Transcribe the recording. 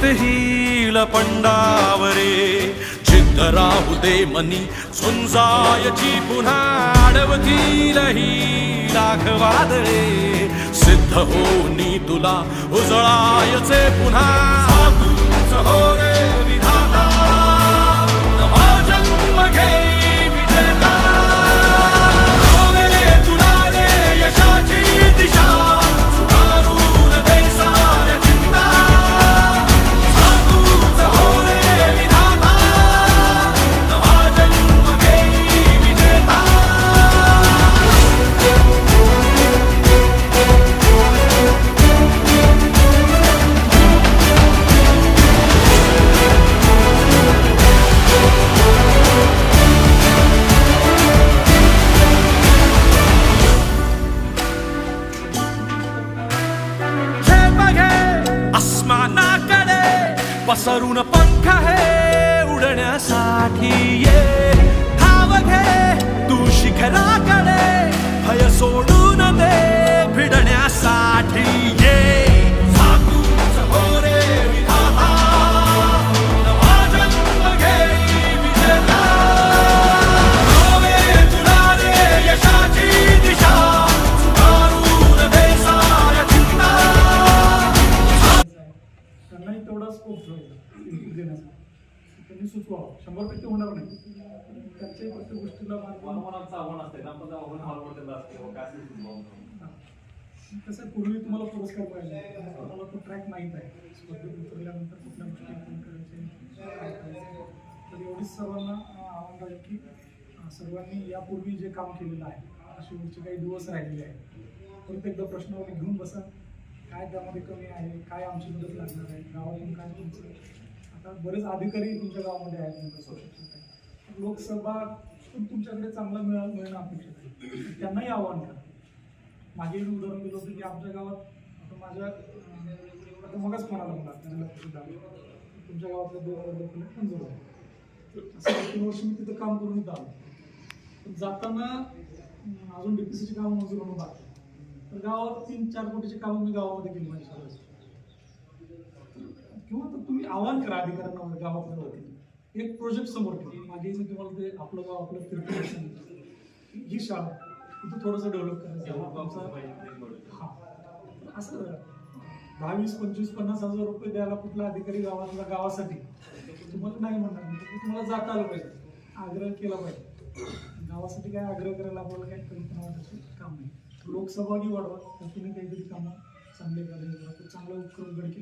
येईल पंडावरे जिद्द राहू दे मनी झुंजायची पुन्हा अडवतील ही लाख वादळे सिद्ध होनी तुला उजळायचे पुन्हा साधूच हो रे विधाता नवा जन्म घेई विजेता हो रे तुला रे यशाची दिशा सुधारून दे साऱ्या चिंता साधूच हो रे विधाता नवा जन्म घेई विजेता पसरून पंख है उडण्यासाठी ये धाव घे तू शिखराकडे भय सोडून दे भिडण्यासाठी ये साधूच हो रे विधाता नवा जन्म घेई विजेता हो रे तुला रे यशाची दिशा सुधारून दे साऱ्या चिंता त्यांनाही तेवढा स्कोप देण्याचा त्यांनी सुचवावं 100% होणार नाही त्यांच्याही प्रत्येक गोष्टीला कसं पूर्वी तुम्हाला पुरस्कार पाहिजे तुम्हाला तो ट्रॅक माहीत आहे स्पर्धेत उतरल्यानंतर कुठल्या गोष्टी आपण करायचे काय करायचे तर एवढीच सर्वांना आव्हान आहे की सर्वांनी यापूर्वी जे काम केलेलं आहे शेवटचे काही दिवस राहिलेले आहेत परत एकदा प्रश्नावली घेऊन बसा काय त्यामध्ये कमी आहे काय आमची मदत लागणार आहे गावातून काय तुमचं आता बरेच अधिकारी तुमच्या गावामध्ये आहेत लोकसभा पण तुमच्याकडे चांगला मिळणं अपेक्षित आहे त्यांनाही आव्हान करा मागे मी उदाहरण दिलं होतं की आमच्या गावात आता माझ्या आता मगच कोणाला मला तुमच्या गावातल्या 2 खोल्या मंजूर आहे असं 3 वर्ष मी तिथं काम करून आलो पण जाताना अजून DPCची कामं मंजूर होणं बाकी तर गावात 3-4 कोटीची कामं मी गावामध्ये केली माझ्या स्वतःची किंवा तर तुम्ही आव्हान करा अधिकाऱ्यांना गावातल्या वतीने एक प्रोजेक्ट समोर ठेवा मागे मी तुम्हाला ते आपलं गाव आपलं तीर्थदर्शन ही शाळा इथं थोडंसं डेव्हलप करायचं हां असं 10, 20, 25, 50 हजार रुपये द्यायला कुठला अधिकारी गावातल्या गावासाठी तुम्हाला नाही म्हणणार नाही तुम्हाला जाता आलं पाहिजे आग्रह केला पाहिजे गावासाठी काय आग्रह करायला आपल्याला काही कल्पना वाटायचं काम नाही लोकसहभागी वाढवा तर तुम्ही काहीतरी कामं चांगले करायला चांगला उपक्रम घडकी